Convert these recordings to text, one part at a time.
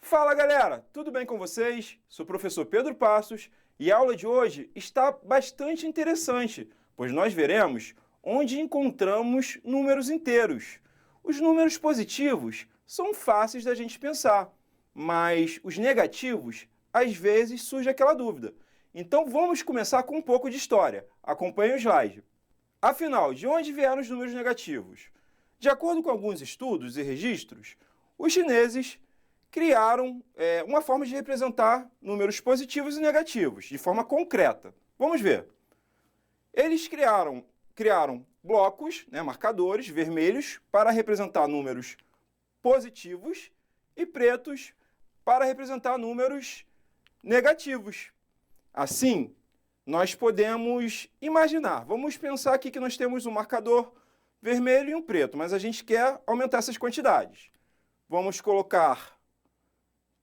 Fala galera, tudo bem com vocês? Sou o professor Pedro Passos e a aula de hoje está bastante interessante, pois nós veremos onde encontramos números inteiros. Os números positivos são fáceis da gente pensar, mas os negativos, às vezes, surge aquela dúvida. Então vamos começar com um pouco de história. Acompanhe o slide. Afinal, de onde vieram os números negativos? De acordo com alguns estudos e registros, os chineses criaram uma forma de representar números positivos e negativos, de forma concreta. Vamos ver. Eles criaram blocos, marcadores vermelhos, para representar números positivos e pretos para representar números negativos. Assim, nós podemos imaginar. Vamos pensar aqui que nós temos um marcador vermelho e um preto, mas a gente quer aumentar essas quantidades. Vamos colocar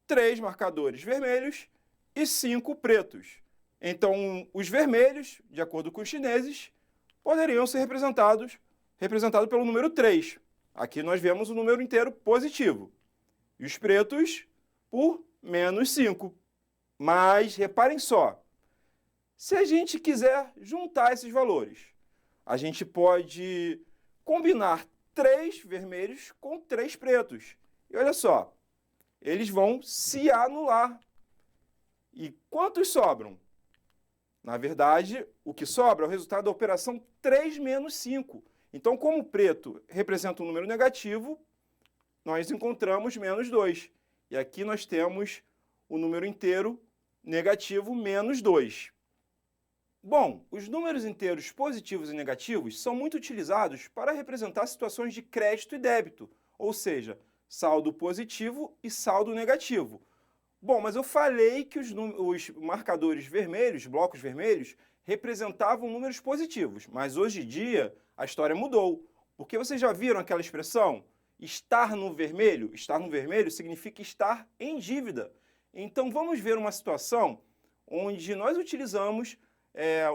3 marcadores vermelhos e 5 pretos. Então, os vermelhos, de acordo com os chineses, poderiam ser representados pelo número 3. Aqui nós vemos o número inteiro positivo. E os pretos por menos 5. Mas, reparem só, se a gente quiser juntar esses valores, a gente pode combinar 3 vermelhos com 3 pretos. E olha só, eles vão se anular. E quantos sobram? Na verdade, o que sobra é o resultado da operação 3 menos 5. Então, como o preto representa um número negativo, nós encontramos menos 2. E aqui nós temos o número inteiro negativo menos 2. Bom, os números inteiros positivos e negativos são muito utilizados para representar situações de crédito e débito, ou seja, saldo positivo e saldo negativo. Bom, mas eu falei que os marcadores vermelhos, blocos vermelhos, representavam números positivos, mas hoje em dia a história mudou, porque vocês já viram aquela expressão? Estar no vermelho? Estar no vermelho significa estar em dívida. Então vamos ver uma situação onde nós utilizamos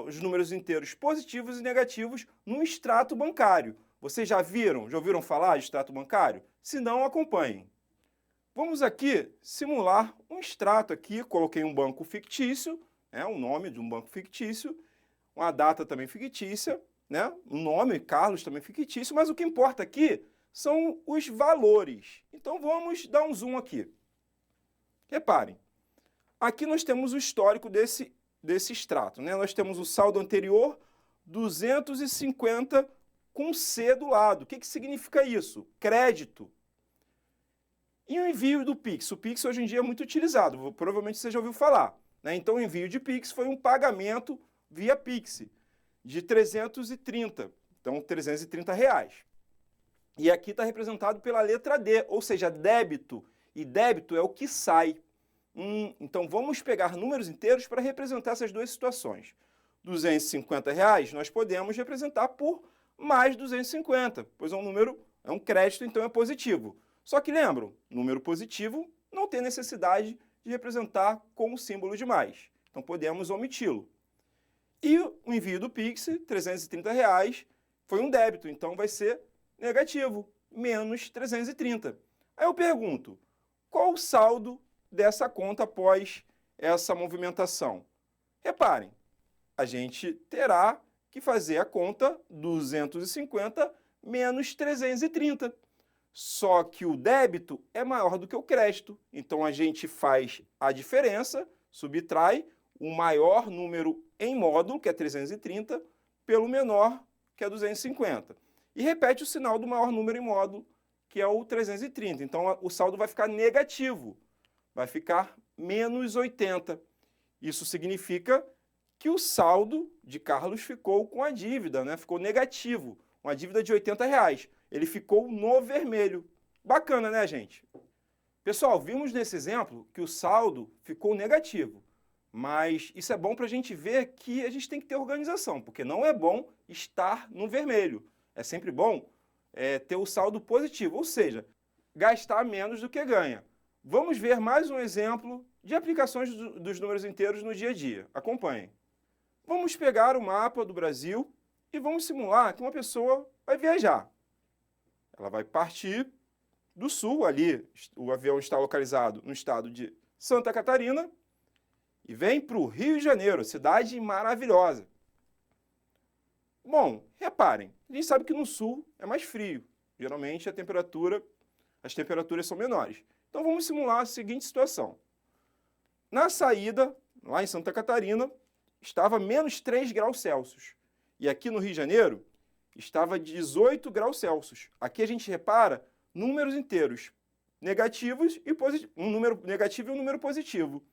os números inteiros positivos e negativos no extrato bancário. Vocês já ouviram falar de extrato bancário? Se não, acompanhem. Vamos aqui simular um extrato aqui, coloquei um banco fictício, o nome de um banco fictício, uma data também fictícia, um nome, Carlos, também fictício, mas o que importa aqui são os valores. Então vamos dar um zoom aqui. Reparem, aqui nós temos o histórico desse extrato. Nós temos o saldo anterior, 250 com C do lado. O que significa isso? Crédito. E o envio do Pix? O Pix hoje em dia é muito utilizado, provavelmente você já ouviu falar. Então o envio de Pix foi um pagamento via Pix de 330, então 330 reais. E aqui está representado pela letra D, ou seja, débito. E débito é o que sai. Então vamos pegar números inteiros para representar essas duas situações. 250 reais nós podemos representar por mais 250, pois é um crédito, então é positivo. Só que lembram, número positivo não tem necessidade de representar com o símbolo de mais. Então podemos omiti-lo. E o envio do Pix, 330 reais, foi um débito, então vai ser negativo, menos 330. Aí eu pergunto, qual o saldo dessa conta após essa movimentação? Reparem, a gente terá que fazer a conta 250 menos 330. Só que o débito é maior do que o crédito. Então a gente faz a diferença, subtrai o maior número em módulo, que é 330, pelo menor, que é 250. E repete o sinal do maior número em módulo, que é o 330. Então o saldo vai ficar negativo. Vai ficar menos 80. Isso significa que o saldo de Carlos ficou com a dívida, ficou negativo, uma dívida de 80 reais. Ele ficou no vermelho. Bacana, né, gente? Pessoal, vimos nesse exemplo que o saldo ficou negativo, mas isso é bom para a gente ver que a gente tem que ter organização, porque não é bom estar no vermelho. É sempre bom ter o saldo positivo, ou seja, gastar menos do que ganha. Vamos ver mais um exemplo de aplicações dos números inteiros no dia a dia. Acompanhem. Vamos pegar o mapa do Brasil e vamos simular que uma pessoa vai viajar. Ela vai partir, do Sul, ali o avião está localizado no estado de Santa Catarina, e vem para o Rio de Janeiro, cidade maravilhosa. Bom, reparem, a gente sabe que no Sul é mais frio, geralmente as temperaturas são menores. Então vamos simular a seguinte situação. Na saída, lá em Santa Catarina, estava menos 3 graus Celsius. E aqui no Rio de Janeiro, estava 18 graus Celsius. Aqui a gente repara números inteiros, negativos e um número negativo e um número positivo.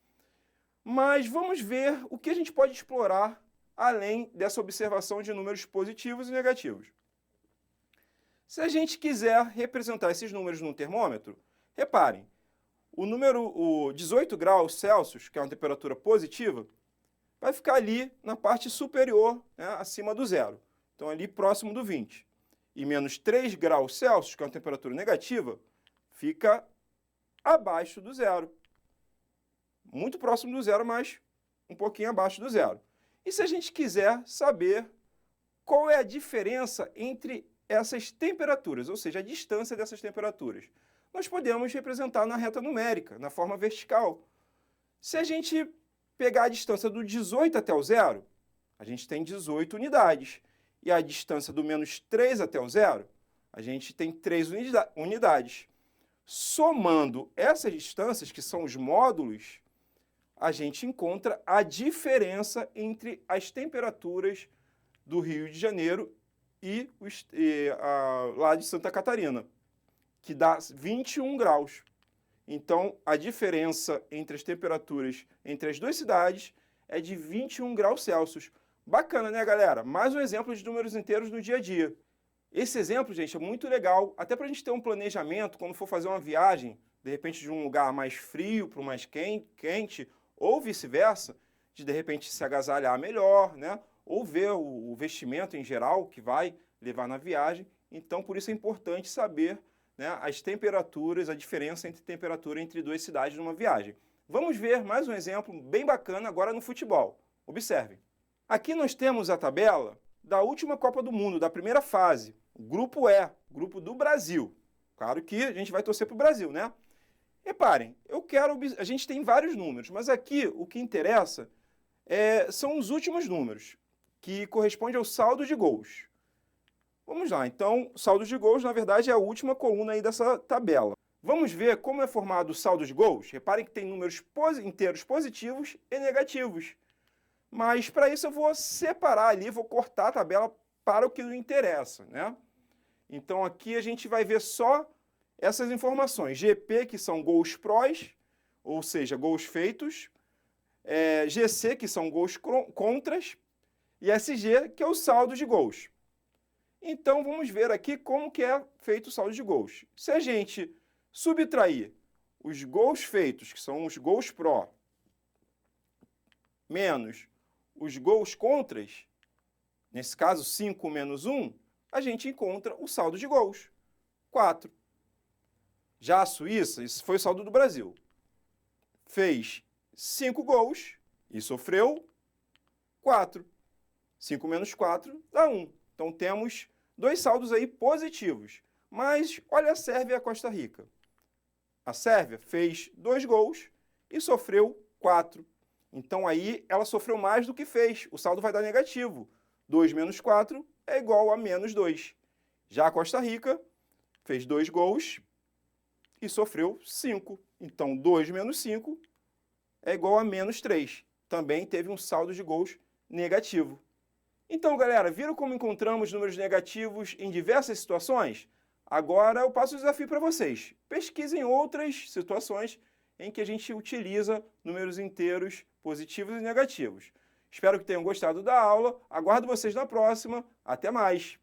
Mas vamos ver o que a gente pode explorar além dessa observação de números positivos e negativos. Se a gente quiser representar esses números num termômetro, reparem, o 18 graus Celsius, que é uma temperatura positiva, vai ficar ali na parte superior, né, acima do zero. Então, ali próximo do 20. E menos 3 graus Celsius, que é uma temperatura negativa, fica abaixo do zero. Muito próximo do zero, mas um pouquinho abaixo do zero. E se a gente quiser saber qual é a diferença entre essas temperaturas, ou seja, a distância dessas temperaturas, nós podemos representar na reta numérica, na forma vertical. Se a gente pegar a distância do 18 até o zero, a gente tem 18 unidades. E a distância do menos 3 até o zero, a gente tem 3 unidades. Somando essas distâncias, que são os módulos, a gente encontra a diferença entre as temperaturas do Rio de Janeiro e lá de Santa Catarina, que dá 21 graus. Então, a diferença entre as temperaturas entre as duas cidades é de 21 graus Celsius. Bacana, né, galera? Mais um exemplo de números inteiros no dia a dia. Esse exemplo, gente, é muito legal, até para a gente ter um planejamento quando for fazer uma viagem, de repente de um lugar mais frio para o mais quente, ou vice-versa, de repente se agasalhar melhor, né? Ou ver o vestimento em geral que vai levar na viagem. Então, por isso é importante saber, né, as temperaturas, a diferença entre temperatura entre duas cidades numa viagem. Vamos ver mais um exemplo bem bacana agora no futebol. Observem. Aqui nós temos a tabela da última Copa do Mundo, da primeira fase, o grupo E, grupo do Brasil. Claro que a gente vai torcer para o Brasil, né? Reparem, a gente tem vários números, mas aqui o que interessa são os últimos números, que correspondem ao saldo de gols. Vamos lá, então, saldo de gols, na verdade, é a última coluna aí dessa tabela. Vamos ver como é formado o saldo de gols? Reparem que tem números inteiros positivos e negativos. Mas para isso eu vou separar ali, vou cortar a tabela para o que nos interessa, né? Então aqui a gente vai ver só essas informações. GP, que são gols prós, ou seja, gols feitos. GC, que são gols contras. E SG, que é o saldo de gols. Então vamos ver aqui como que é feito o saldo de gols. Se a gente subtrair os gols feitos, que são os gols pró, menos os gols contras, nesse caso 5 menos 1, a gente encontra o saldo de gols, 4. Já a Suíça, esse foi o saldo do Brasil, fez 5 gols e sofreu 4. 5 menos 4 dá 1. Então temos dois saldos aí positivos. Mas olha a Sérvia e a Costa Rica. A Sérvia fez 2 gols e sofreu 4. Então aí ela sofreu mais do que fez. O saldo vai dar negativo. 2 menos 4 é igual a menos 2. Já a Costa Rica fez 2 gols e sofreu 5. Então 2 menos 5 é igual a menos 3. Também teve um saldo de gols negativo. Então, galera, viram como encontramos números negativos em diversas situações? Agora eu passo o desafio para vocês. Pesquisem outras situações em que a gente utiliza números inteiros positivos e negativos. Espero que tenham gostado da aula. Aguardo vocês na próxima. Até mais!